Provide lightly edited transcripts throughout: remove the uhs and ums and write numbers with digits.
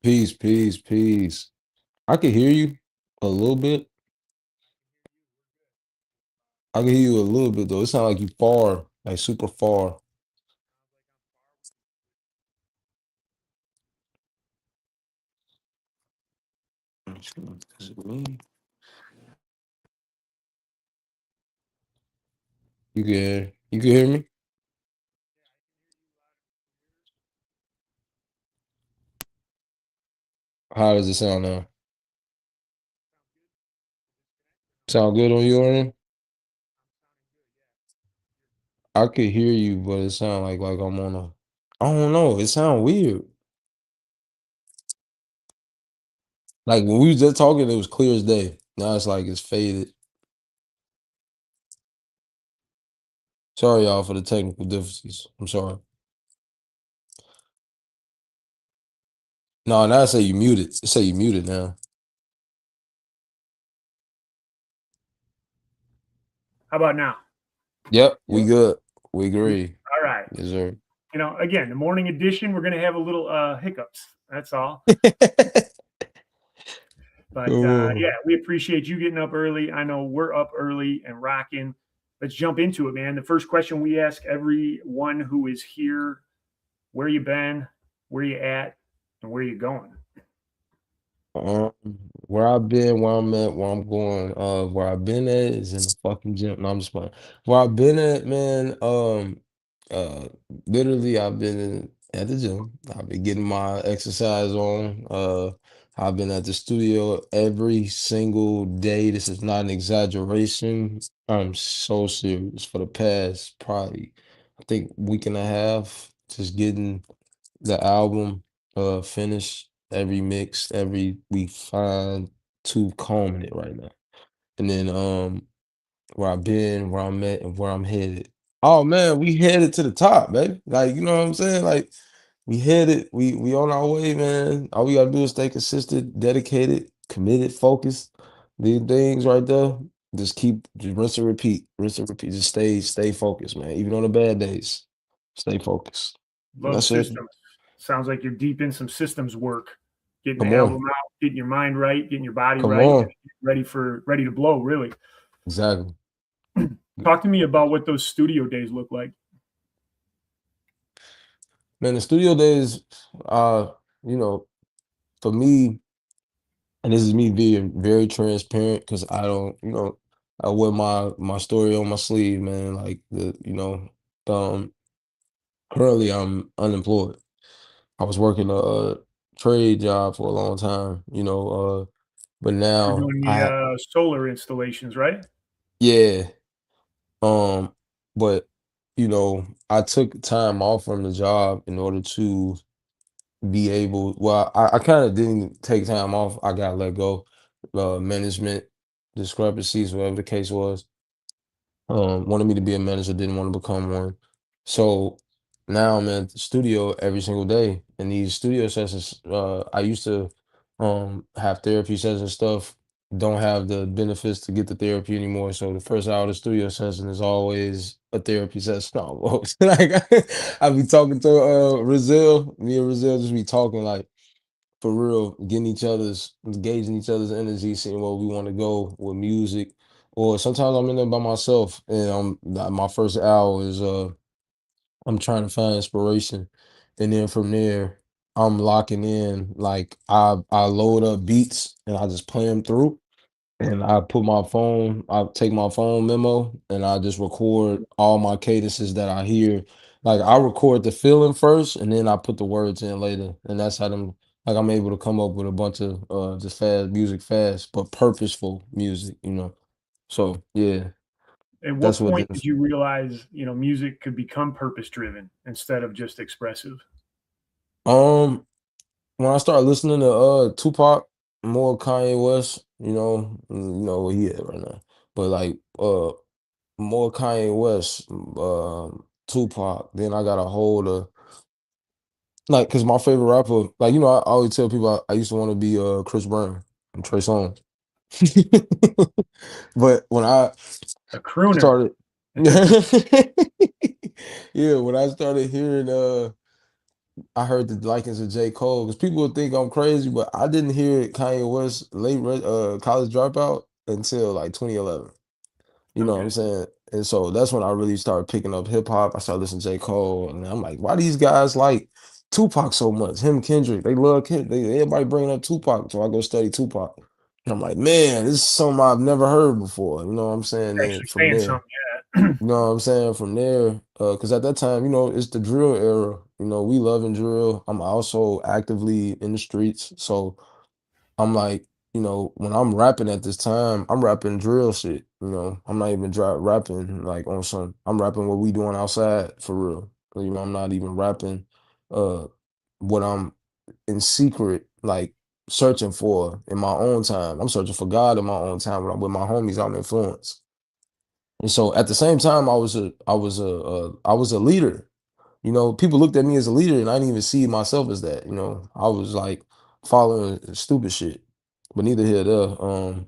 Peace, peace, peace. I can hear you a little bit. I can hear you a little bit though. It sounds like you far, like super far. Is it me? You can hear me? How does it sound now? Sound good on your end? I could hear you, but it sound like I'm on a. I don't know. It sound weird. Like when we was just talking, it was clear as day. Now it's like it's faded. Sorry, y'all, for the technical difficulties. I'm sorry. No, now I say you muted. It say you muted now. How about now? Yep, we good. We agree. All right. Yes, sir. Again, the morning edition, we're going to have a little hiccups. That's all. But yeah, Oh. we appreciate you getting up early. I know we're up early and rocking. Let's jump into it, man. The first question we ask everyone who is here: where you been, where you at, and where you going? Um, where I've been, where I'm at, where I'm going, where I've been at is in the fucking gym. No, I'm just playing. Where I've been at, man, uh, literally I've been at the gym. I've been getting my exercise on. I've been at the studio every single day. This is not an exaggeration. I'm so serious for the past probably, I think week and a half, just getting the album finished, every mix, every we find to combing it right now. And then where I've been, where I'm at, and where I'm headed. Oh man, we headed to the top, baby. Like, you know what I'm saying? Like we headed, we on our way, man. All we gotta do is stay consistent, dedicated, committed, focused. These things right there. Just rinse and repeat. Just stay focused, man. Even on the bad days. Stay focused. Love That's it. systems. Sounds like you're deep in some systems work, getting the Come album on. out, getting your mind right, getting your body Come right, on. ready to blow. Really, Exactly. talk to me about what those studio days look like. Man, the studio days, uh, you know, for me, and this is me being very transparent because I don't, I wear my story on my sleeve, man. Like um, currently I'm unemployed. I was working a trade job for a long time, but You're now doing the solar installations, right? yeah, um, but I took time off from the job in order to be able well I kind of didn't take time off. I got let go, management discrepancies, whatever the case was. Wanted me to be a manager, didn't want to become one. So now I'm at the studio every single day. And these studio sessions, I used to have therapy sessions and stuff. Don't have the benefits to get the therapy anymore. So the first hour of the studio session is always a therapy session almost. Like I be talking to Rizal, me and Rizal just be talking like for real, gauging each other's energy, seeing where we want to go with music. Or sometimes I'm in there by myself, and my first hour is I'm trying to find inspiration, and then from there I'm locking in. Like I load up beats and I just play them through, and I take my phone memo and I just record all my cadences that I hear. Like I record the feeling first and then I put the words in later. And that's how I'm able to come up with a bunch of just fast music fast, but purposeful music. So yeah, At that's what what point this did you realize, music could become purpose driven instead of just expressive? um when I started listening to Tupac, more Kanye West, you know where he at right now. But like more Kanye West, Tupac. Then I got a hold of like, cause my favorite rapper, like I always tell people I used to want to be Chris Brown and Trey Songz. But when I A crooner. started, yeah, when I started hearing I heard the likings of J. Cole because people would think I'm crazy, but I didn't hear Kanye West college dropout until like 2011. You know what I'm Okay. saying? And so that's when I really started picking up hip hop. I started listening to J. Cole, and I'm like, why these guys like Tupac so much? Him, Kendrick, they love everybody bringing up Tupac. So I go study Tupac. And I'm like, man, this is something I've never heard before. You know what I'm saying? Then Actually from saying there, something, yeah. you know what I'm saying? From there, because at that time, it's the drill era. We love and drill. I'm also actively in the streets. So I'm like, when I'm rapping at this time, I'm rapping drill shit. I'm not even rapping like on some. I'm rapping what we doing outside for real. I'm not even rapping uh what I'm in secret like searching for in my own time. I'm searching for God in my own time when I'm with my homies. I'm influenced, and so at the same time, I was a leader. People looked at me as a leader, and I didn't even see myself as that. I was like following stupid shit, but neither here nor there.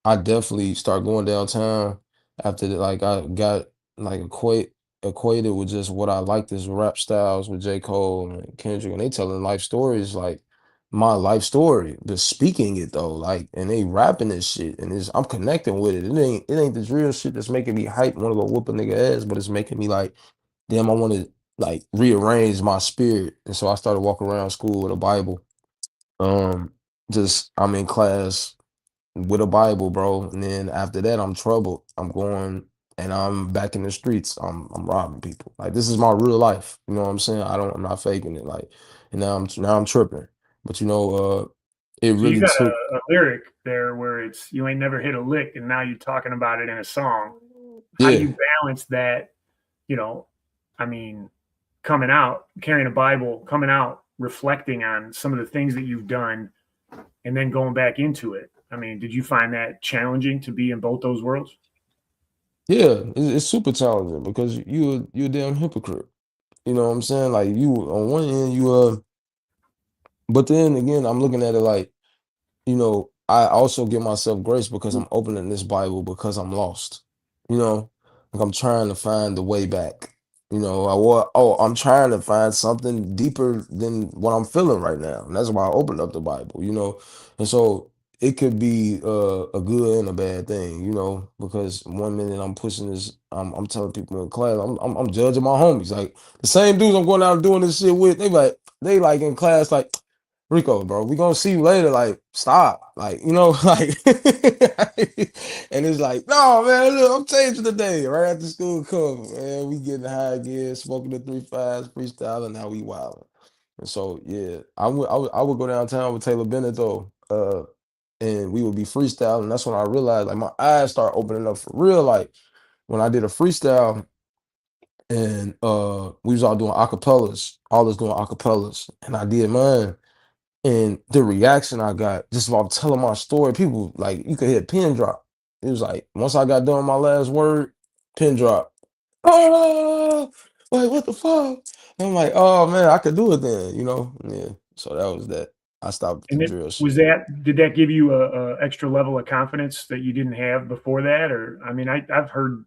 I definitely start going downtown after that. Like I got like equated with just what I liked as rap styles with J. Cole and Kendrick, and they telling life stories like my life story, but speaking it though, like, and they rapping this shit, and I'm connecting with it. It ain't the drill shit that's making me hype, want to go whoop a nigga ass, but it's making me like, damn, I want to like rearrange my spirit, and so I started walking around school with a Bible. Um, just I'm in class with a Bible, bro. And then after that, I'm troubled. I'm going and I'm back in the streets. I'm robbing people. Like this is my real life. You know what I'm saying? I'm not faking it. Like, and now I'm tripping. But it So you really got took. a lyric there where it's you ain't never hit a lick, and now you're talking about it in a song. How do Yeah. you balance that? You know, I mean, coming out, carrying a Bible, coming out, reflecting on some of the things that you've done, and then going back into it. I mean, did you find that challenging to be in both those worlds? Yeah, it's super challenging because you're a damn hypocrite. You know what I'm saying? Like you on one end but then again, I'm looking at it like, I also give myself grace because I'm opening this Bible because I'm lost. You know, like I'm trying to find the way back. I'm trying to find something deeper than what I'm feeling right now. And that's why I opened up the Bible. And so it could be a good and a bad thing, because one minute I'm pushing this, I'm telling people in class, I'm judging my homies. Like the same dudes I'm going out and doing this shit with, they like in class, like, Rico, bro, we gonna see you later. Like, stop. Like, like, and it's like, no, man, look, I'm changing the day. Right after school come, man, we getting high again, smoking the 3 5s, freestyling, now we wilding. And so, yeah, I would go downtown with Taylor Bennett though, and we would be freestyling. That's when I realized, like, my eyes start opening up for real. Like, when I did a freestyle, and we was all doing acapellas, all us doing acapellas, and I did mine. And the reaction I got just while telling my story, people like you could hear a pin drop. It was like once I got done my last word, pin drop. Oh, like what the fuck? And I'm like, oh man, I could do it then. Yeah. So that was that. I stopped with the And then drill was shit. that did that give you a extra level of confidence that you didn't have before that? Or I mean, I've heard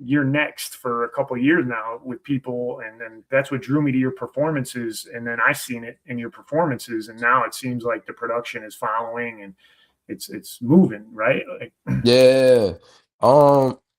you're next for a couple of years now with people, and then that's what drew me to your performances, and then I seen it in your performances, and now it seems like the production is following and it's moving, right? Like, Yeah.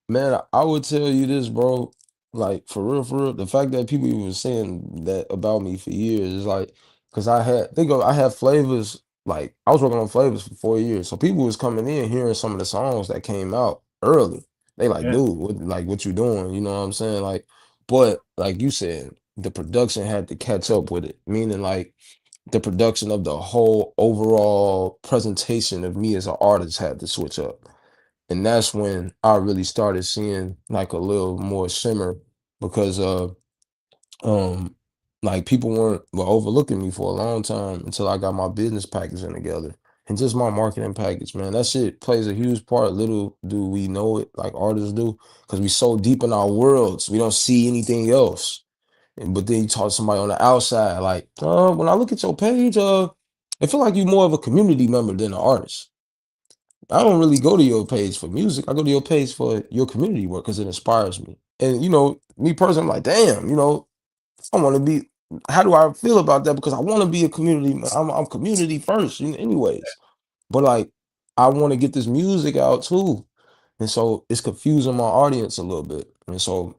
Man, I would tell you this, bro. Like for real, the fact that people even saying that about me for years is like, cause I had flavors. Like I was working on flavors for 4 years, so people was coming in hearing some of the songs that came out early. They like, yeah. dude, what you doing? You know what I'm saying? Like, but like you said, the production had to catch up with it. Meaning like the production of the whole overall presentation of me as an artist had to switch up. And that's when I really started seeing like a little more shimmer because um like people were overlooking me for a long time until I got my business packaging together. And just my marketing package, man. That shit plays a huge part. Little do we know it, like artists do, because we so deep in our worlds, we don't see anything else. But then you talk to somebody on the outside, like, when I look at your page, I feel like you're more of a community member than an artist. I don't really go to your page for music. I go to your page for your community work because it inspires me. And me personally, I'm like, damn, I want to be how do I feel about that? Because I want to be a community. I'm community first, anyways. But like, I want to get this music out too, and so it's confusing my audience a little bit. And so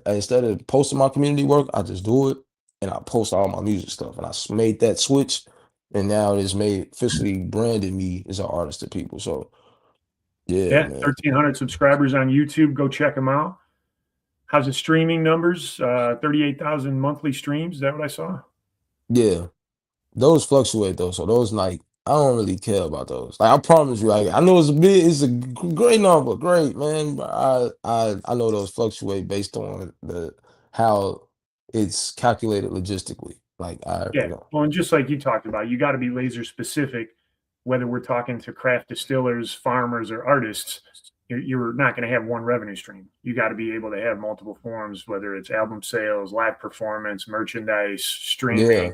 instead of posting my community work, I just do it and I post all my music stuff. And made that switch, and now it's made officially branded me as an artist to people. So yeah, Yeah, man. 1,300 subscribers on YouTube. Go check them out. How's the streaming numbers? 38,000 monthly streams. Is that what I saw? Yeah. Those fluctuate though, so those like I don't really care about those. Like I promise you, like I know it's a great number, great man. But I know those fluctuate based on the how it's calculated logistically. Like Yeah. Well, and just like you talked about, you got to be laser specific, whether we're talking to craft distillers, farmers, or artists. You're not going to have one revenue stream. You got to be able to have multiple forms, whether it's album sales, live performance, merchandise, streaming, yeah,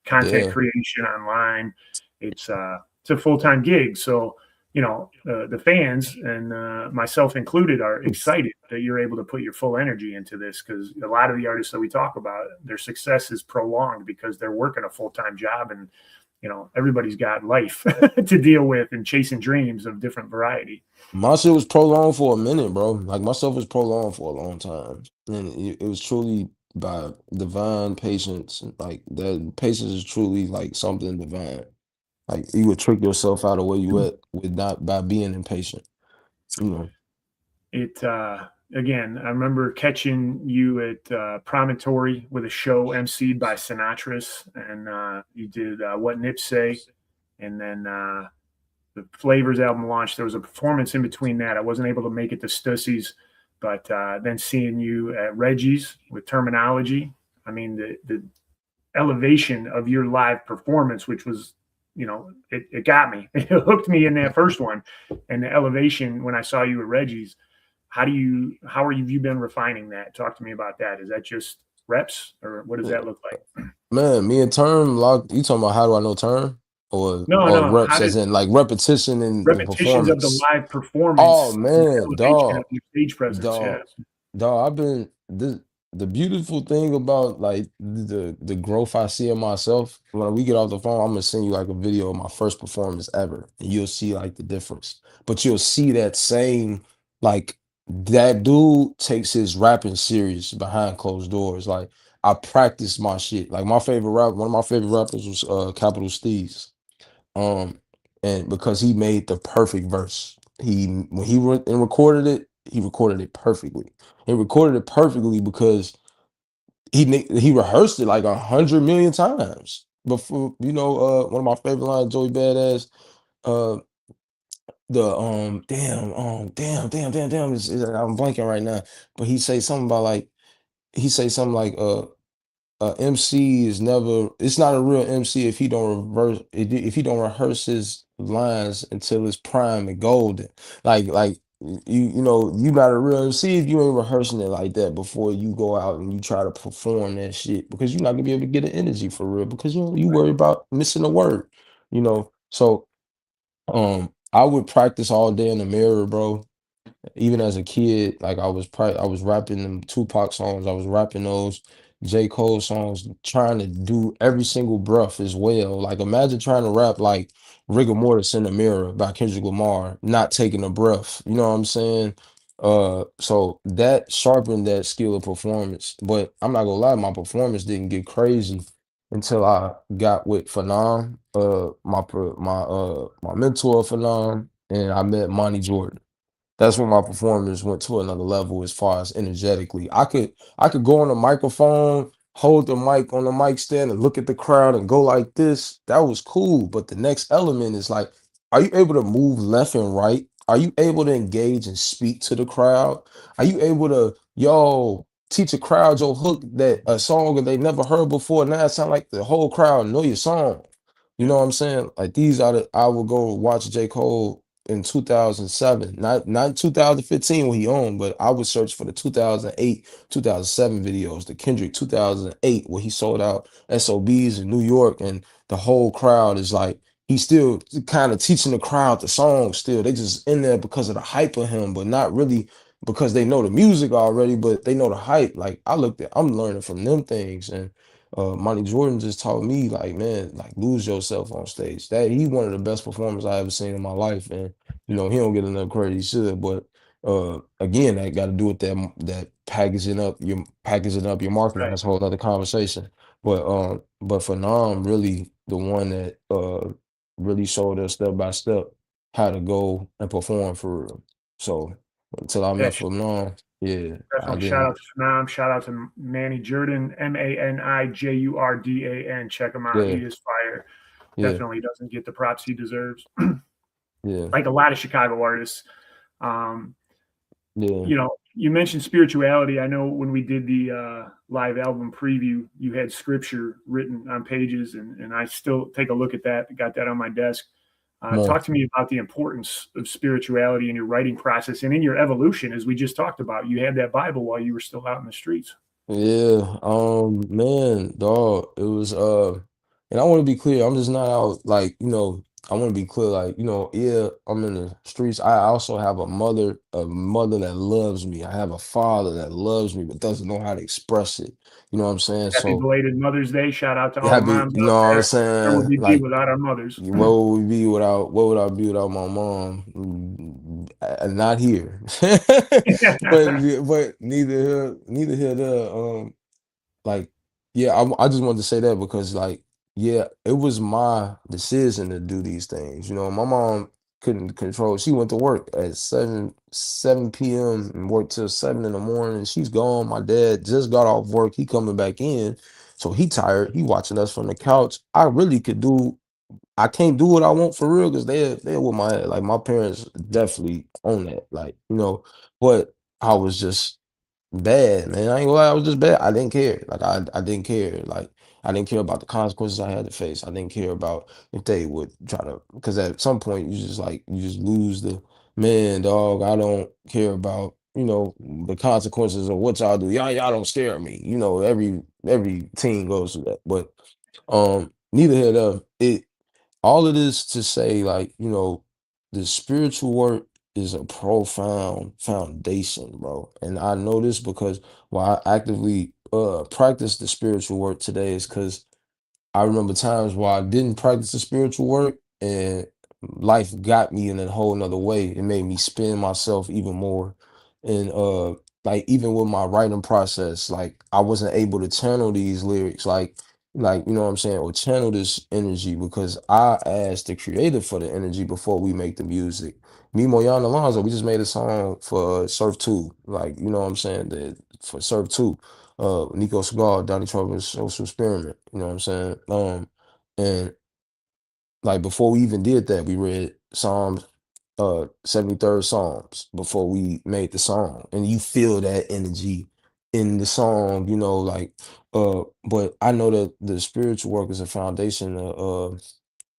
content yeah. creation online. It's a full-time gig. So, the fans and myself included are excited that you're able to put your full energy into this, because a lot of the artists that we talk about, their success is prolonged because they're working a full-time job, and everybody's got life to deal with and chasing dreams of different variety. My shit was prolonged for a minute, bro. Like my stuff was prolonged for a long time, and it was truly by divine patience. Like that patience is truly like something divine. Like you would trick yourself out of where you at with not by being impatient. You know. It Again, I remember catching you at Promontory with a show emceed by Sinatra's, and you did What Nips Say, and then the Flavors album launched. There was a performance in between that. I wasn't able to make it to Stussy's, but then seeing you at Reggie's with Terminology, I mean, the elevation of your live performance, which was, it got me. It hooked me in that first one, and the elevation when I saw you at Reggie's. How have you been refining that? Talk to me about that. Is that just reps, or what does Yeah. that look like? Man, me and Term locked. You talking about how do I know Term No, or no. reps How as did in like repetition and repetitions of the performance? live Oh performance and the man, elevation of dog. your stage presence? Yeah. Dog, I've been the beautiful thing about like the growth I see in myself when we get off the phone, I'm gonna send you like a video of my first performance ever, and you'll see like the difference. But you'll see that same like that dude takes his rapping serious behind closed doors. Like I practice my shit. Like one of my favorite rappers was Capital Steez. Um, and because he made the perfect verse. When he went and recorded it, he recorded it perfectly. He recorded it perfectly because he rehearsed it like 100 million times. Before one of my favorite lines, Joey Badass, uh, the damn, I'm blanking right now, but he say something like MC is never it's not a real MC if he don't if he don't rehearse his lines until it's prime and golden. Like you not a real MC if you ain't rehearsing it like that before you go out and you try to perform that shit, because you're not gonna be able to get an energy for real, because you worry about missing a word, So I would practice all day in the mirror, bro. Even as a kid, like I was rapping them Tupac songs, I was rapping those J. Cole songs, trying to do every single breath as well. Like imagine trying to rap like Rigor Mortis in the Mirror by Kendrick Lamar, not taking a breath. You know what I'm saying? So that sharpened that skill of performance. But I'm not gonna lie, my performance didn't get crazy until I got with Phenom, my mentor Phenom, and I met Monty Jordan. That's when my performance went to another level as far as energetically. I could go on a microphone, hold the mic on the mic stand and look at the crowd and go like this. That was cool. But the next element is like, are you able to move left and right? Are you able to engage and speak to the crowd? Are you able to, teach a crowd your hook, that a song that they never heard before? Now it sound like the whole crowd know your song. You know what I'm saying? Like I would go watch J. Cole in 2007, not 2015 when he owned, but I would search for the 2008, 2007 videos, the Kendrick 2008 where he sold out SOBs in New York, and the whole crowd is like, he's still kind of teaching the crowd the song still. They just in there because of the hype of him, but not really because they know the music already, but they know the hype. Like I'm learning from them things, and Monty Jordan just taught me, like, man, like, lose yourself on stage. That he one of the best performers I ever seen in my life, and he don't get enough credit he should. But again, that got to do with that packaging up your marketing. Right. That's a whole other conversation. But for now, I'm really the one that really showed us step by step how to go and perform for real. So until I Yeah, met for now, yeah, I definitely shout didn't. out to Phnom. Shout out to Manny Jordan, Manijurdan. Check him out. He Yeah, is fire. yeah, Definitely doesn't get the props he deserves. yeah, Like a lot of Chicago artists. Um, yeah. you mentioned spirituality. I know when we did the live album preview, you had scripture written on pages, and I still take a look at that. Got that on my desk. More. Talk to me about the importance of spirituality in your writing process and in your evolution, as we just talked about. You had that Bible while you were still out in the streets. Yeah, man, dog, it was and I want to be clear, I'm just not out like, I want to be clear, like, yeah, I'm in the streets. I also have a mother that loves me. I have a father that loves me but doesn't know how to express it. You know what I'm saying? Happy So belated Mother's Day. Shout out to all the happy, moms you out know what I'm there. Where would saying? we be Like, without our mothers? what would I be without my mom? Not here. But neither here there. Like, yeah, I just wanted to say that because, like, yeah, it was my decision to do these things. My mom couldn't control. She went to work at 7 p.m. and worked till 7 in the morning. She's gone. My dad just got off work. He coming back in, so he tired. He watching us from the couch. I can't do what I want for real because they're with my head. Like, my parents definitely own that. Like, but I was just bad, man. I ain't gonna lie, I was just bad. I didn't care. Like, I didn't care. Like, I didn't care about the consequences I had to face. I didn't care about if they would try to, because at some point you just lose the man, dog. I don't care about the consequences of what y'all do. Y'all don't stare at me. Every team goes through that. But neither here nor there. All of this to say, like, the spiritual work is a profound foundation, bro. And I know this because why I actively practice the spiritual work today is because I remember times where I didn't practice the spiritual work and life got me in a whole nother way. It made me spin myself even more. And like, even with my writing process, like, I wasn't able to channel these lyrics like, you know what I'm saying, or channel this energy because I asked the creator for the energy before we make the music. Me, Moyan Alonzo, we just made a song for Surf 2. Like, you know what I'm saying? For Surf 2, Nico Segal, Donnie Trummer's Social Experiment. You know what I'm saying? And like, before we even did that, we read Psalms, 73rd Psalms before we made the song. And you feel that energy in the song, like, but I know that the spiritual work is a foundation of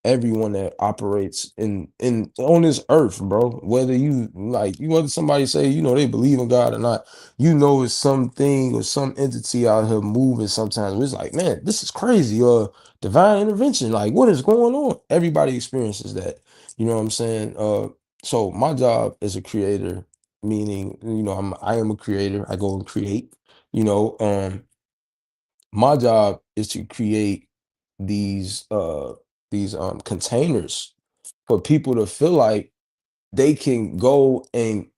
everyone that operates in on this earth, bro. Whether whether somebody say they believe in God or not, it's something or some entity out here moving. Sometimes it's like, man, this is crazy. Divine intervention. Like, what is going on? Everybody experiences that. You know what I'm saying? So my job as a creator, meaning I am a creator. I go and create. You know, my job is to create these containers for people to feel like they can go and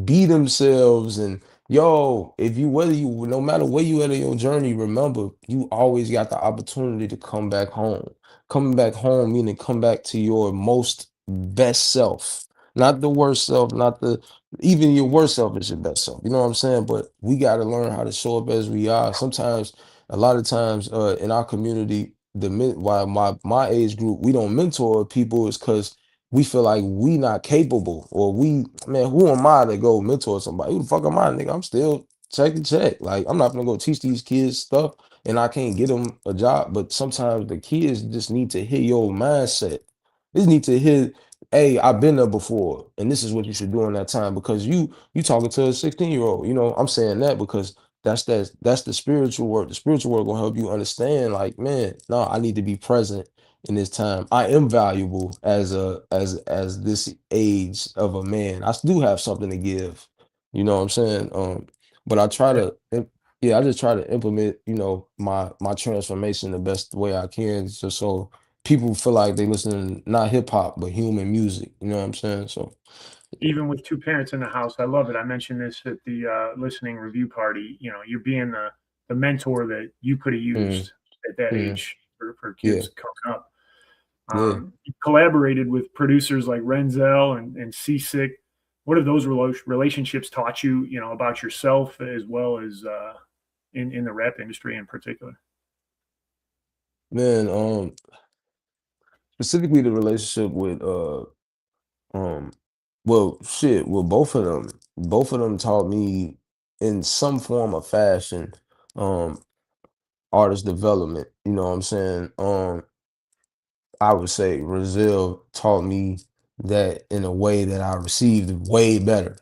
be themselves. And if you whether you no matter where you at in your journey, remember you always got the opportunity to come back home. Coming back home meaning come back to your most best self, not the worst self, not the even your worst self is your best self. You know what I'm saying? But we got to learn how to show up as we are. Sometimes, a lot of times, in our community, why my age group we don't mentor people is because we feel like we not capable, or man, who am I to go mentor somebody? Who the fuck am I, nigga? I'm still check and check. Like, I'm not gonna go teach these kids stuff and I can't get them a job. But sometimes the kids just need to hear your mindset. They need to hear, hey, I've been there before, and this is what you should do in that time. Because you talking to a 16-year-old. I'm saying that because that's the spiritual work. The spiritual work will help you understand, like, man, no, I need to be present in this time. I am valuable as this age of a man. I do have something to give. You know what I'm saying? But I try Yeah. to. yeah, I just try to implement, my transformation the best way I can, just so people feel like they listen to not hip hop but human music. You know what I'm saying? So Even with two parents in the house. I love it. I mentioned this at the listening review party. You know, you're being the mentor that you could have mm, used at that mm, age for yeah, kids coming up. yeah. You collaborated with producers like Renzel and Seasick. What have those relationships taught you, you know, about yourself as well as in the rap industry in particular? Man, specifically the relationship with um well shit, well both of them taught me in some form of fashion um artist development. You know what I'm saying? I would say Brazil taught me that in a way that I received way better.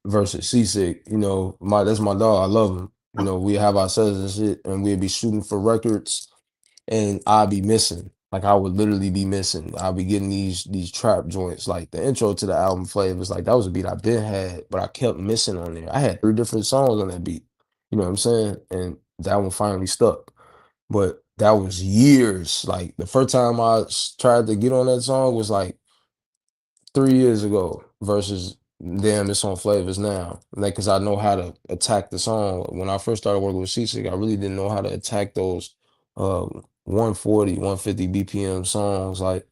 Versus Seasick, that's my dog. I love him. We have our sets and shit, and we'd be shooting for records, and I'd be missing. Like I would literally be missing. I'd be getting these trap joints. Like the intro to the album Flavors, like that was a beat I been had, but I kept missing on there. I had 3 different songs on that beat. You know what I'm saying? And that one finally stuck. But that was years. Like the first time tried to get on that song was like 3 years ago versus damn, it's on Flavors now. Like, cause I know how to attack the song. When I first started working with C-Sig, I really didn't know how to attack those 140, 150 BPM songs. Like,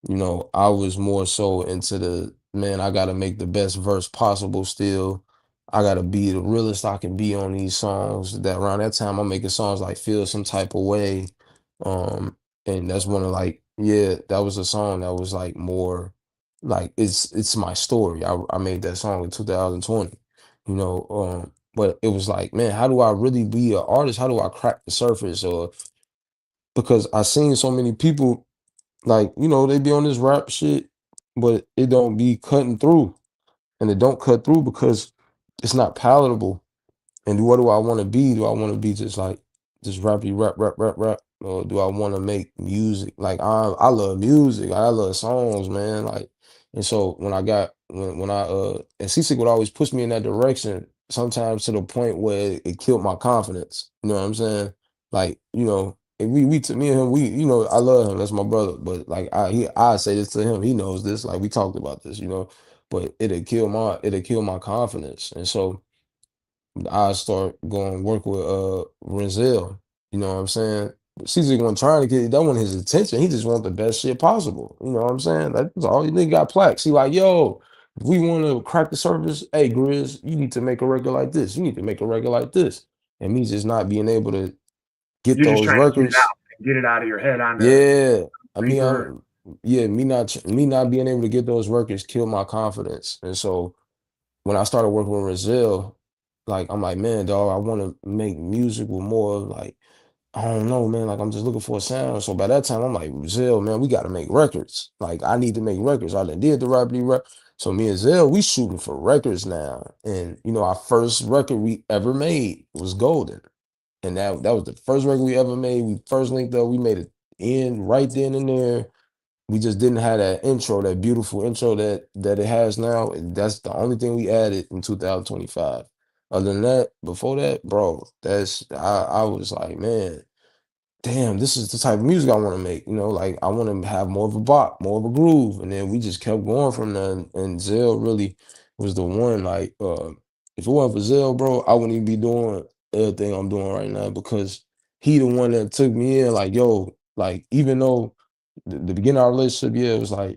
I was more so into the man, I gotta make the best verse possible still. I gotta be the realest I can be on these songs. That around that time I'm making songs like Feel Some Type of Way. Um, and that's one of like, yeah, that was a song that was like more like it's my story. I made that song in 2020, but it was like, man, how do I really be an artist? How do I crack the surface? Or because I seen so many people like, they be on this rap shit, but it don't be cutting through. And it don't cut through because it's not palatable. And what do I want to be? Do I want to be just like just rappy rap, rap, rap, rap? Or do I want to make music? Like I love music. I love songs, man. Like, and so when I and C would always push me in that direction, sometimes to the point where it killed my confidence. You know what I'm saying? Like, and we to me and him, I love him. That's my brother. But like I say this to him, he knows this. Like we talked about this, but it'll kill my confidence. And so I start going work with Renzel. You know what I'm saying? Caesar wasn't trying to get that one his attention. He just want the best shit possible. You know what I'm saying? That's all. You nigga got plaques. He like, yo, if we want to crack the surface, hey Grizz, you need to make a record like this. You need to make a record like this. And me just not being able to get You're just those trying to get it records. out and get it out of your head onto Yeah. I mean, paper. me not being able to get those records killed my confidence. And so when I started working with Brazil, like I'm like, man, dog, I want to make music with more of like, I don't know, man. Like I'm just looking for a sound. So by that time, I'm like, Brazil, man, we got to make records. Like I need to make records. I done did the rap. So me and Zell, we shooting for records now. And our first record we ever made was Golden. And that was the first record we ever made. We first linked up, we made it in right then and there. We just didn't have that intro, that beautiful intro that it has now. And that's the only thing we added in 2025. Other than that, before that, bro, I was like, man, damn, this is the type of music I want to make. Like I want to have more of a bop, more of a groove. And then we just kept going from there. And Zell really was the one. Like, if it wasn't for Zell, bro, I wouldn't even be doing everything I'm doing right now because he the one that took me in. Like, yo, like even though the beginning of our relationship, yeah, it was like,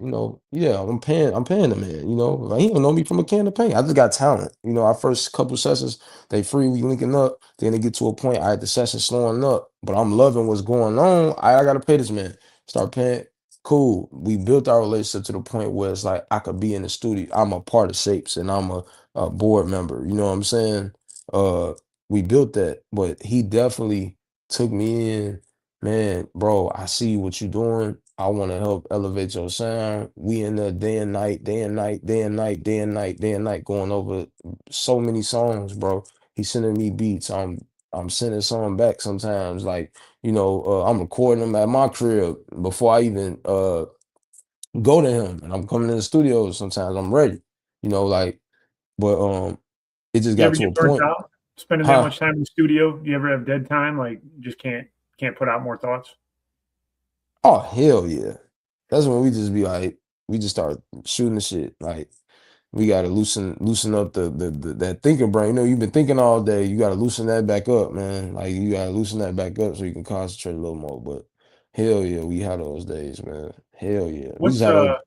yeah, I'm paying the man, like he don't know me from a can of paint. I just got talent. Our first couple sessions, they free, we linking up. Then they get to a point, I had the session slowing up, but I'm loving what's going on. I gotta pay this man. Start paying. Cool. We built our relationship to the point where it's like I could be in the studio. I'm a part of Shapes and I'm a board member. You know what I'm saying? Uh, we built that, but he definitely took me in. Man, bro, I see what you're doing. I want to help elevate your sound. We in there day and night, day and night, day and night, day and night, day and night, going over so many songs, bro. He's sending me beats. I'm sending some back sometimes. Like, I'm recording them at my crib before I even go to him. And I'm coming in the studio sometimes. I'm ready. Like, but it just You got ever to get a burnt point. out? Spending that Huh? much time in the studio, you ever have dead time? Like, just can't put out more thoughts? Oh, hell yeah. That's when we just be like, we just start shooting the shit. Like, we gotta loosen up the that thinking brain. You know, you've been thinking all day. You gotta loosen that back up, man. Like you gotta loosen that back up so you can concentrate a little more. But hell yeah, we had those days, man. Hell yeah. We just What's had those,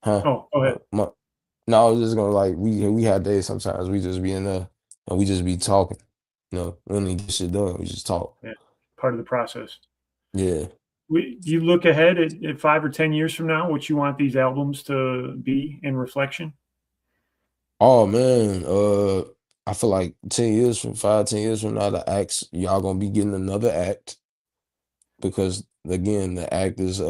huh? oh, go ahead. No, I was just gonna like we had days sometimes we just be in there and we just be talking. You know, we don't even get shit done. We just talk. Yeah, part of the process. Yeah. You look ahead at 5 or 10 years from now, what you want these albums to be in reflection? Oh man, I feel like 10 years from 5, 10 years from now, the acts y'all gonna be getting another act because again, the act is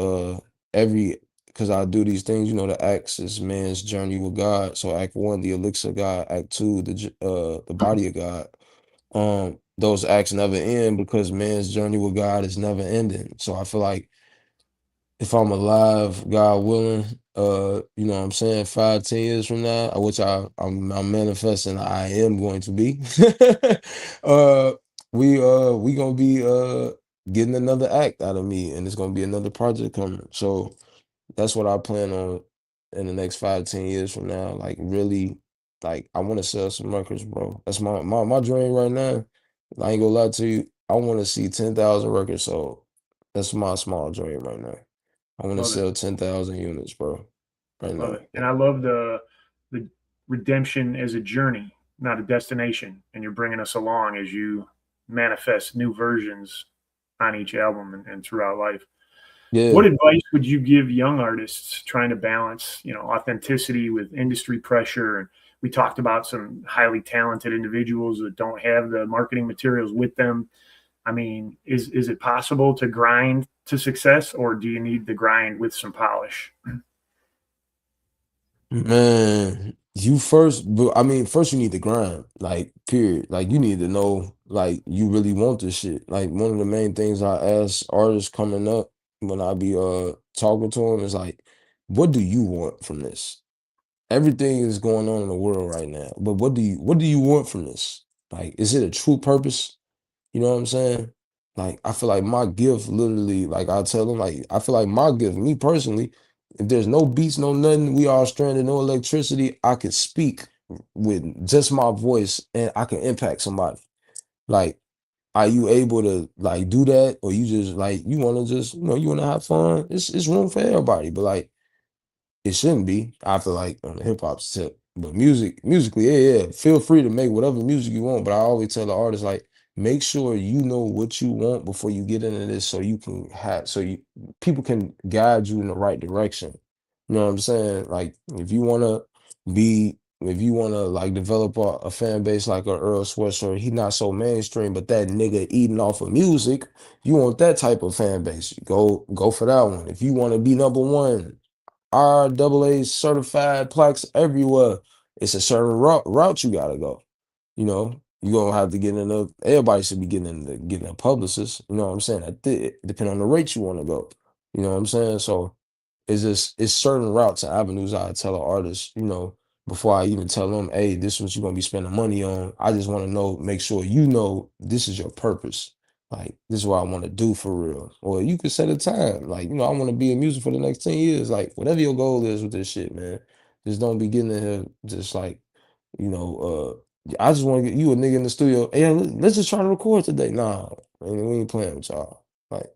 every because I do these things, you know, the acts is man's journey with God. So act one, the elixir of God, act two, the body of God. Those acts never end because man's journey with God is never ending. So I feel like if I'm alive, God willing, you know what I'm saying, 5, 10 years from now, which I'm manifesting I am going to be, uh we gonna be getting another act out of me and it's gonna be another project coming. So that's what I plan on in the next 5, 10 years from now. Like really, like I want to sell some records, bro. That's my dream right now. I ain't gonna lie to you. I want to see 10,000 records sold. That's my small dream right now. I want to Love it. sell 10,000 units, bro. Right Love now. it. And I love the redemption as a journey, not a destination. And you're bringing us along as you manifest new versions on each album and throughout life. Yeah. What advice would you give young artists trying to balance, authenticity with industry pressure? And we talked about some highly talented individuals that don't have the marketing materials with them. I mean, is it possible to grind to success, or do you need the grind with some polish? Man, you first, but I mean, first you need to grind, like, period. Like, you need to know, like, you really want this shit. Like, one of the main things I ask artists coming up when I be talking to them is like, what do you want from this? Everything is going on in the world right now, but what do you want from this? Like, is it a true purpose? You know what I'm saying? Like, I feel like my gift literally, like I tell them, like, I feel like my gift, me personally, if there's no beats, no nothing, we all stranded, no electricity, I could speak with just my voice and I can impact somebody. Like, are you able to like do that? Or you just like you wanna just, you wanna have fun? It's room for everybody, but like it shouldn't be. I feel like on the hip hop tip, but musically, yeah, yeah. Feel free to make whatever music you want. But I always tell the artist like, make sure you know what you want before you get into this, so you can have, so you people can guide you in the right direction. You know what I'm saying? Like, if you wanna like develop a fan base like a Earl Sweatshirt, he not so mainstream, but that nigga eating off of music, you want that type of fan base. Go for that one. If you want to be number one, RAA certified plaques everywhere. It's a certain route you gotta go. You gonna have to get in a. Everybody should be getting a publicist. You know what I'm saying? Depending on the rate you want to go. You know what I'm saying? So it's certain routes and avenues I tell an artist, before I even tell them, hey, this is what you're gonna be spending money on. I just want to know, make sure you know this is your purpose. Like, this is what I want to do for real. Or you could set a time. Like, I want to be in music for the next 10 years. Like, whatever your goal is with this shit, man. Just don't be getting in here just like, you know, I just want to get you a nigga in the studio. Hey, let's just try to record today. Nah, man, we ain't playing with y'all. Like,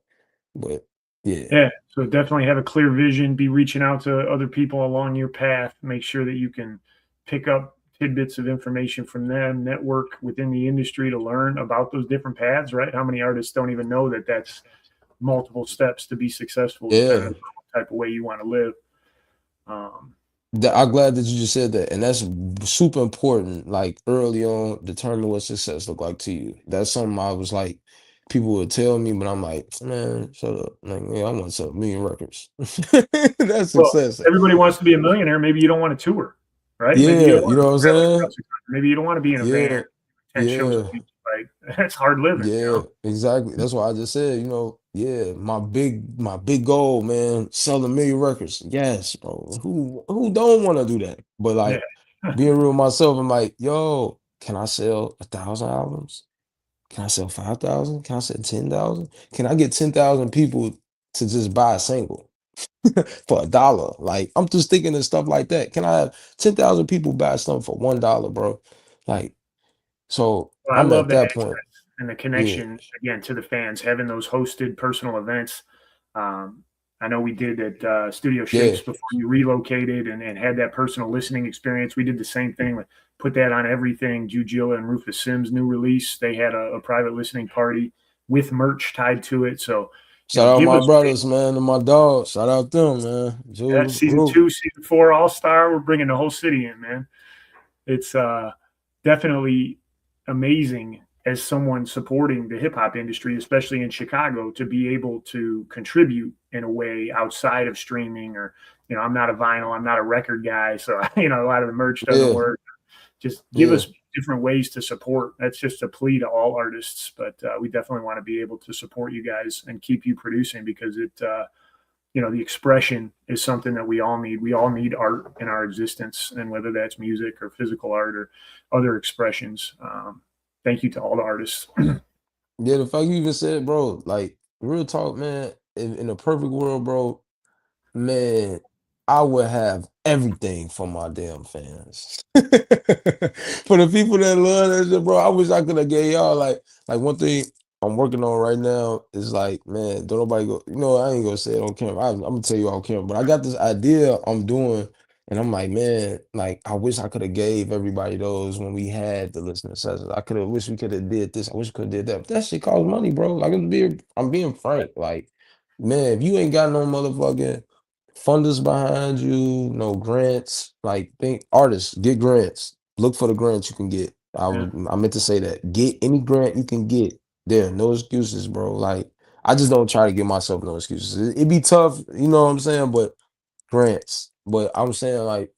but yeah. Yeah, so definitely have a clear vision, be reaching out to other people along your path, make sure that you can pick up tidbits of information from them, network within the industry to learn about those different paths, right? How many artists don't even know that that's multiple steps to be successful, depending Yeah. on what type of way you want to live. Um, I'm glad that you just said that, and that's super important. Like early on, determine what success look like to you. That's something I was like, people would tell me, but I'm like, man, shut up. Like, man, I want to sell 1,000,000 records. That's well, success. everybody wants to be a millionaire. Maybe you don't want to tour, right? Maybe you Yeah, don't you want know to what I'm travel saying? across the country. Maybe you don't want to be in a van, Yeah, 10 shows a yeah. week. Like, that's hard living. Yeah, exactly. That's why I just said, yeah, my big goal, man, sell 1,000,000 records. Yes, bro. Who don't want to do that? But Yeah. like being real with myself, I'm like, yo, Can I sell 1,000 albums? Can I sell 5,000? Can I sell 10,000? Can I get 10,000 people to just buy a single for $1? Like, I'm just thinking of stuff like that. Can I have 10,000 people buy something for $1, bro? Like, so Well, I I'm love at that that point. access and the Yeah, connection again to the fans, having those hosted personal events. Um, I know we did at Studio yeah. Shapes before you relocated and had that personal listening experience. We did the same thing, like put that on everything. Jujilla and Rufus Sims' new release, they had a private listening party with merch tied to it. So, Shout out give my us brothers, man, and my dogs. Shout out them, man. that Jules, season Rue. 2, season 4 All Star. We're bringing the whole city in, man. It's definitely amazing as someone supporting the hip hop industry, especially in Chicago, to be able to contribute in a way outside of streaming or, I'm not a vinyl, I'm not a record guy. So, a lot of the merch doesn't Yeah, work. Just give yeah. us different ways to support. That's just a plea to all artists, but we definitely want to be able to support you guys and keep you producing because the expression is something that we all need. We all need art in our existence, and whether that's music or physical art or other expressions. Thank you to all the artists. Yeah, the fact you even said, bro, like, real talk, man, in a perfect world, bro, man, I would have everything for my damn fans. For the people that love that shit, bro, I wish I could have gave y'all like one thing I'm working on right now is like, man, don't nobody go, I ain't gonna say it on camera. I'm gonna tell you on camera, but I got this idea I'm doing, and I'm like, man, like I wish I could have gave everybody those when we had the listening sessions. I could have wish we could have did this. I wish we could have did that. But that shit costs money, bro. Like I'm being frank. Like, man, if you ain't got no motherfucking funders behind you, no grants. Like, think artists get grants. Look for the grants you can get. Yeah. I meant to say that. Get any grant you can get. There, no excuses, bro. Like, I just don't try to give myself no excuses. It be tough, you know what I'm saying? But grants. But I'm saying like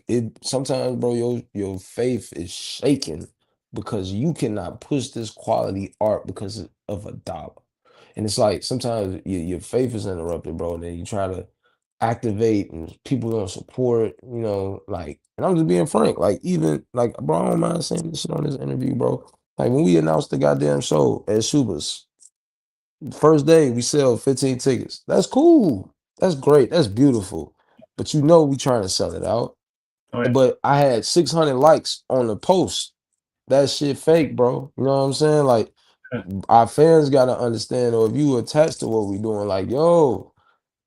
it sometimes, bro, your faith is shaken because you cannot push this quality art because of $1. And it's like sometimes your faith is interrupted, bro. And then you try to activate and people don't support, like, and I'm just being frank, like, even like, bro, I don't mind saying this shit on this interview, bro. Like when we announced the goddamn show at Shuba's, first day we sell 15 tickets. That's cool. That's great. That's beautiful. But we trying to sell it out. Oh yeah. But I had 600 likes on the post. That shit fake, bro. You know what I'm saying? Like, Yeah. our fans gotta understand, or if you attached to what we doing, like, yo,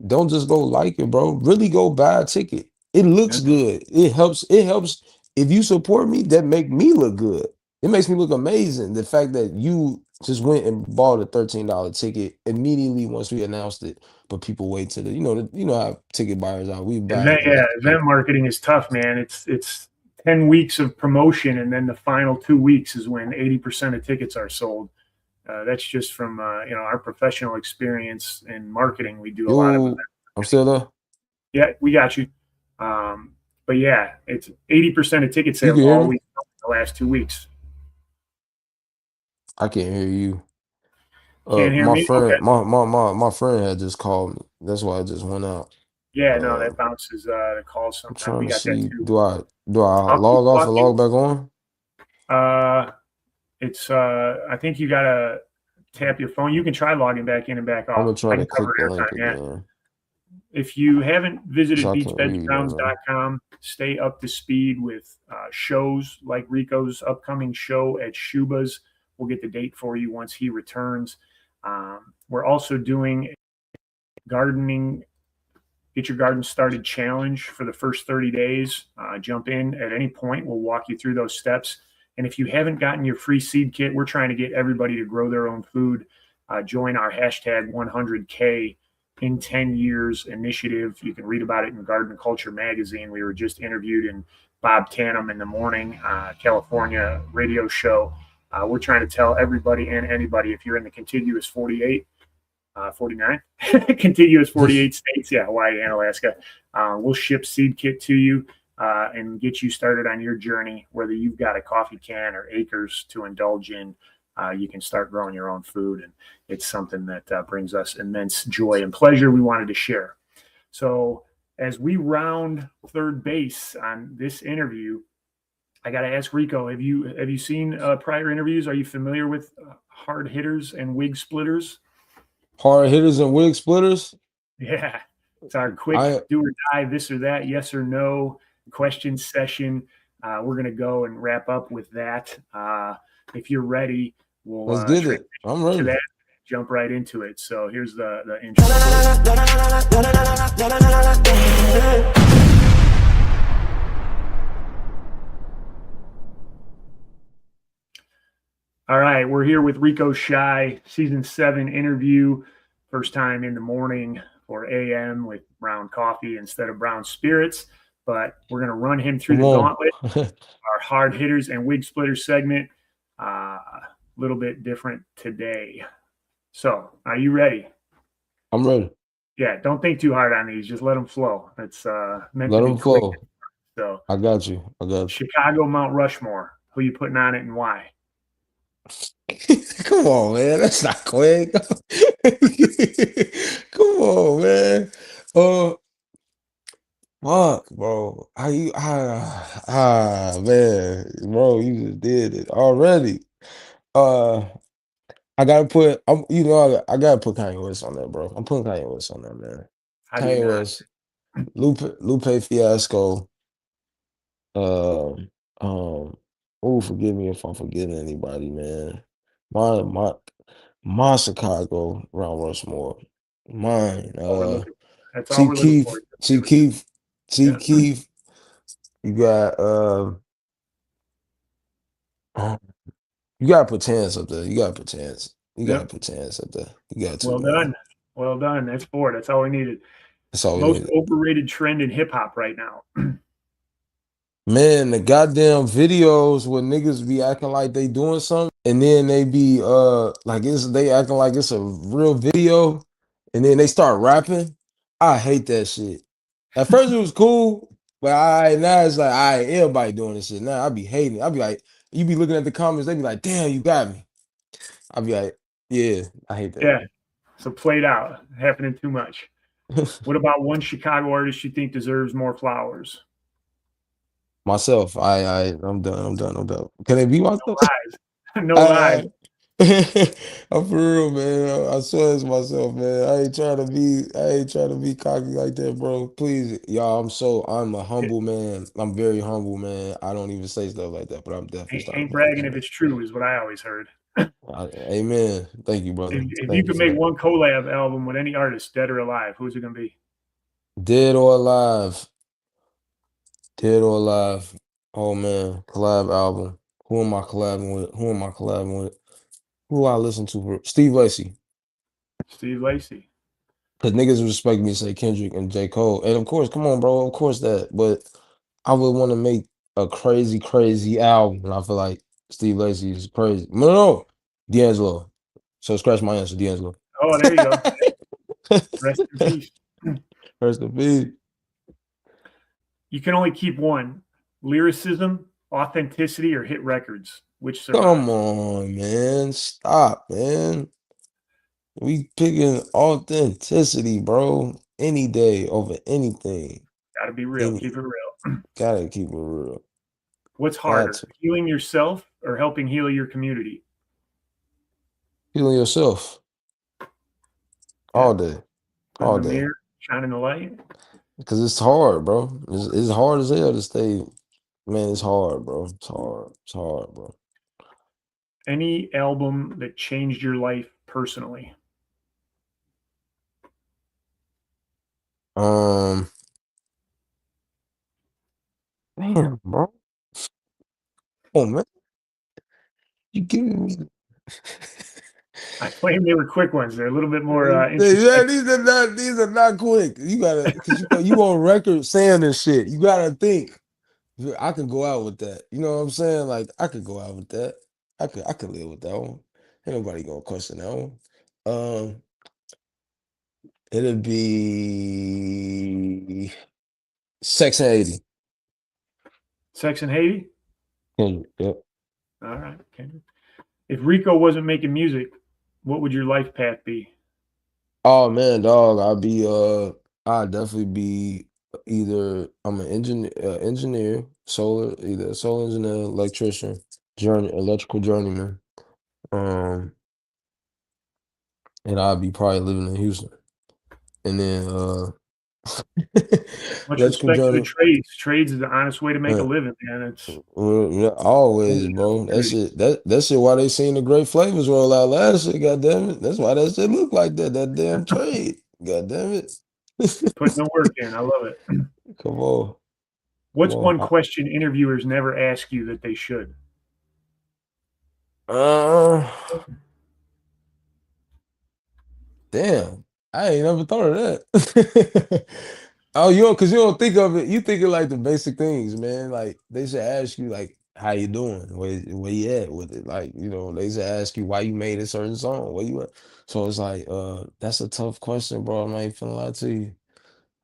don't just go like it, bro. Really go buy a ticket. It looks Yeah. good. It helps. It helps. If you support me, that make me look good. It makes me look amazing. The fact that you just went and bought a $13 ticket immediately once we announced it, but people wait till how ticket buyers are. We buy Event, it yeah, like event marketing is tough, man. It's 10 weeks of promotion, and then the final 2 weeks is when 80% of tickets are sold. That's just from our professional experience in marketing. We do a lot of event yo, I'm marketing. still there. Yeah, we got you. Um, but yeah, it's 80% of ticket You can sales hear me? always in the last 2 weeks. I can't hear you. Can't hear My me? Okay. friend, my friend had just called me. That's why I just went out. Yeah, no, Uh, that bounces the calls I'm sometimes. trying We to got that see. too. Do I I'll keep log off and talking. log back on? It's I think you gotta tap your phone. You can try logging back in and back I'm off. gonna try I to can cover click the link airtime. Yeah. again If you haven't because visited I can't read right now. beachbedsgrounds.com, stay up to speed with shows like Rico's upcoming show at Shuba's. We'll get the date for you once he returns. We're also doing gardening, get your garden started challenge for the first 30 days. Jump in at any point. We'll walk you through those steps. And if you haven't gotten your free seed kit, we're trying to get everybody to grow their own food. Join our hashtag 100K in 10 years initiative. You can read about it in Garden Culture magazine. We were just interviewed in Bob Tannum in the morning, California radio show. We're trying to tell everybody and anybody, if you're in the contiguous 49 contiguous 48 states, yeah, Hawaii and Alaska. We'll ship seed kit to you and get you started on your journey. Whether you've got a coffee can or acres to indulge in, you can start growing your own food, and it's something that brings us immense joy and pleasure we wanted to share. So as we round third base on this interview, I got to ask Rico, have you seen prior interviews? Are you familiar with hard hitters and wig splitters? Hard hitters and wig splitters. Yeah, it's our quick I do or die, this or that, yes or no question session. We're gonna go and wrap up with that. If you're ready, we'll let's get transition it. I'm to ready. that, jump right into it. So here's the intro. All right, we're here with RecoeChi, season 7 interview. First time in the morning or AM with brown coffee instead of brown spirits. But we're going to run him through Come the on. gauntlet, our hard hitters and wig splitter segment. A little bit different today. So, are you ready? I'm ready. Yeah, don't think too hard on these. Just let them flow. It's meant Let to be them quick. flow. So, I got you. I got you. Chicago, Mount Rushmore. Who you putting on it and why? Come on, man. That's not quick. Come on, man. Fuck, bro. How you man, bro, you just did it already. Uh I gotta put I gotta put Kanye West on there, bro. I'm putting Kanye West on there, man. How do you Kanye not? West, Lupe Fiasco, um, forgive me if I'm forgetting anybody, man. My my my Chicago, Round Rushmore. Mine, All we're looking for. That's all Chief we're looking Keef, for. Just Chief give it to me. Keef, Yeah. Chief Keef. You got you gotta put Chance up there. You gotta put Chance. You gotta Yep. put Chance up there. You got to, Well man. done. Well done. That's 4. That's all we needed. That's all we Most needed. overrated trend in hip hop right now. Man, the goddamn videos where niggas be acting like they doing something and then they be like they acting like it's a real video and then they start rapping. I hate that shit. At first it was cool, but now it's like everybody doing this shit. Now I be hating it. I be like, you be looking at the comments, they be like, damn, you got me. I be like, yeah, I hate Yeah. that. So played out. Happening too much. What about one Chicago artist you think deserves more flowers? Myself, I'm done. I'm done. Can it be myself? Lies. No lies. I, I'm for real, man. I swear it's myself, man. I ain't trying to be cocky like that, bro. Please, y'all. I'm a humble man. I'm very humble, man. I don't even say stuff like that, but I'm definitely starting Ain't to be humble, bragging if man. it's true, is what I always heard. Amen. Thank you, brother. If you Thank you could for make that. one collab album with any artist, dead or alive, who's it going to be? Dead or alive. Dead or alive. Oh man, collab album. Who am I collabing with? Who am I collabing with? Who I listen to? Steve Lacy. Steve Lacy. Cause niggas respect me to say Kendrick and J. Cole. And of course, come on, bro. Of course that. But I would want to make a crazy, crazy album. And I feel like Steve Lacy is crazy. No. D'Angelo. So scratch my answer, D'Angelo. Oh, there you go. Rest in peace. First of peace. You can only keep one: lyricism, authenticity, or hit records. Which Come survives? on, man. Stop, man. We picking authenticity, bro. Any day over anything. Got to be real. Any Keep it real. gotta keep it real. What's Got harder, to. healing yourself or helping heal your community? Healing yourself Yeah. all day. Put in All the day. mirror, shining the light. Because it's hard, bro. It's hard as hell to stay. Man, it's hard, bro. It's hard. It's hard, bro. Any album that changed your life personally? Um, man, bro. Oh man, you giving me. I claim they were quick ones. They're a little bit more Yeah, introspective. these are not quick. You gotta, cause you on record saying this shit. You gotta think. I could go out with that. You know what I'm saying? Like I could go out with that. I could live with that one. Ain't nobody gonna question that one. Um, it'd be Section 80. Sex and Haiti? Yep. All right. Kendrick. If Rico wasn't making music, what would your life path be? Oh man, dog, I'd definitely be either I'm an engineer, either a solar engineer, electrician, electrical journeyman. Um, and I'll be probably living in Houston. And then Much electrical respect to the journey. trades. Trades is the honest way to make a uh, living, man. It's yeah, always, limited bro. That opportunity. shit, that shit. Why they seen the great flavors roll out last year? God damn it. That's why that shit look like that. That damn trade. God damn it. Putting the work in. I love it. Come on, come What's on. one question interviewers never ask you that they should? Uh, damn, I ain't never thought of that. Oh, because you don't think of it. You think of like the basic things, man. Like they should ask you, like, how you doing? Where you at with it? Like, they should ask you why you made a certain song. Where you at? So it's like, that's a tough question, bro. I'm not even finna lie to you.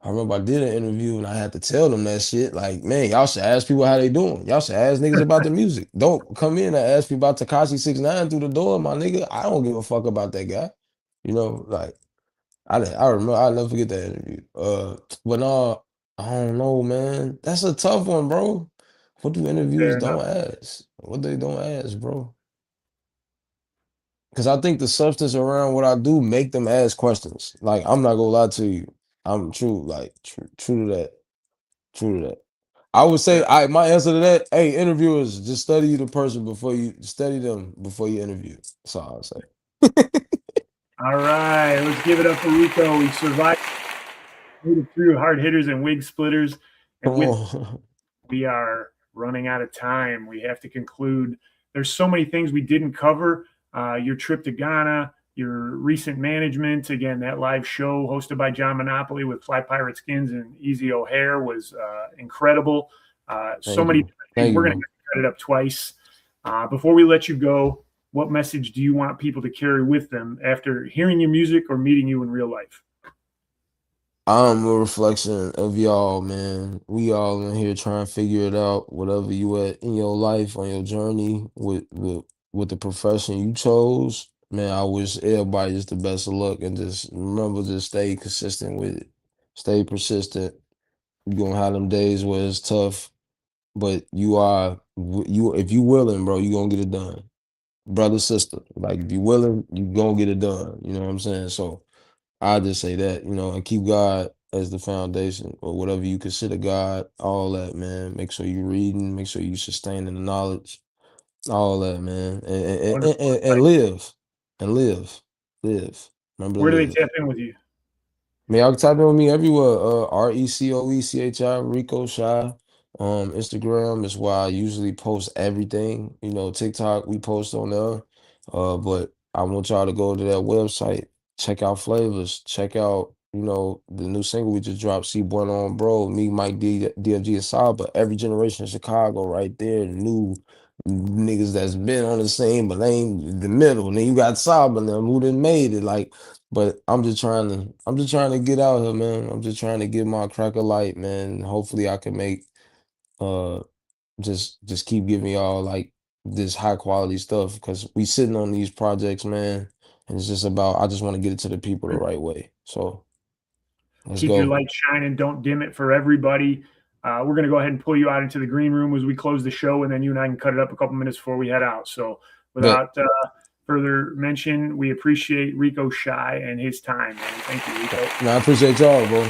I remember I did an interview and I had to tell them that shit. Like, man, y'all should ask people how they doing. Y'all should ask niggas about the music. Don't come in and ask me about Takashi 69 through the door, my nigga. I don't give a fuck about that guy. Like I remember I'll never forget that interview. But no, I don't know, man. That's a tough one, bro. What do interviewers Fair don't enough. ask? What they don't ask, bro? Because I think the substance around what I do make them ask questions. Like I'm not gonna lie to you. I'm true, like true to that. True to that. I would say Fair. my answer to that, hey, interviewers, just study the person before you study them before you interview. That's all I'll say. All right, let's give it up for Rico. We survived, made it through hard hitters and wig splitters, Come and with on. we are running out of time. We have to conclude. There's so many things we didn't cover. Your trip to Ghana, your recent management, again, that live show hosted by John Monopoly with Fly Pirate Skins and Easy O'Hare was incredible. So Thank many you. different things. Thank We're you, going to bro. cut it up twice. Before we let you go, what message do you want people to carry with them after hearing your music or meeting you in real life? I'm a reflection of y'all, man. We all in here trying to figure it out. Whatever you at in your life, on your journey with the profession you chose, man. I wish everybody just the best of luck and just remember to stay consistent with it. Stay persistent. You're gonna have them days where it's tough, but you if you willing, bro, you gonna get it done. Brother, sister. Like if you willing, you gonna get it done. You know what I'm saying? So I just say that, and keep God as the foundation or whatever you consider God, all that, man. Make sure you reading, make sure you sustaining the knowledge, all that, man. Wonderful And advice. live. And live. Live. Remember to Where do they live. tap in with you? Man, y'all can type in with me everywhere. RecoeChi, RecoeChi. Instagram is where I usually post everything. TikTok we post on there. But I want y'all to go to that website, check out flavors, check out, the new single we just dropped, See Born on Bro, me, Mike D, DFG and Saba, every generation of Chicago right there, the new niggas that's been on the scene, but they ain't the middle. And then you got Saba and them who done made it. Like, but I'm just trying to get out here, man. I'm just trying to get my crack of light, man. Hopefully I can make uh just keep giving y'all like this high quality stuff because we sitting on these projects, man. And it's just about I just want to get it to the people the right way. So let's Keep your go. light shining. Don't dim it for everybody. We're going to go ahead and pull you out into the green room as we close the show, and then you and I can cut it up a couple minutes before we head out. So, Bet. without further mention, we appreciate RecoeChi and his time. Man. Thank you, Rico. No, I appreciate y'all, bro.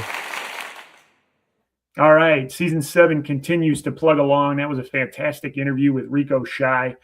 All right, season 7 continues to plug along. That was a fantastic interview with RecoeChi,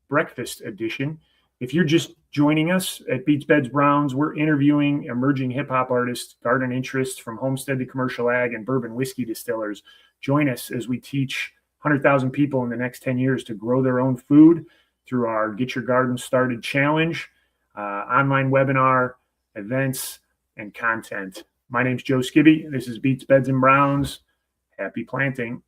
breakfast edition. If you're just joining us at Beats, Beds, Browns, we're interviewing emerging hip hop artists, garden interests from homestead to commercial ag and bourbon whiskey distillers. Join us as we teach 100,000 people in the next 10 years to grow their own food through our Get Your Garden Started challenge, online webinar, events, and content. My name's Joe Skibby. This is Beats, Beds, and Browns. Happy planting.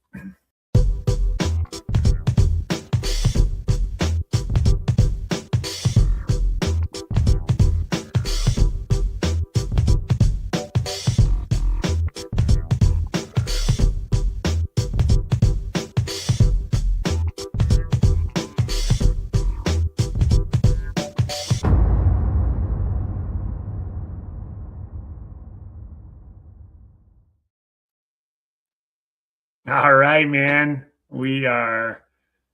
All right, man. We are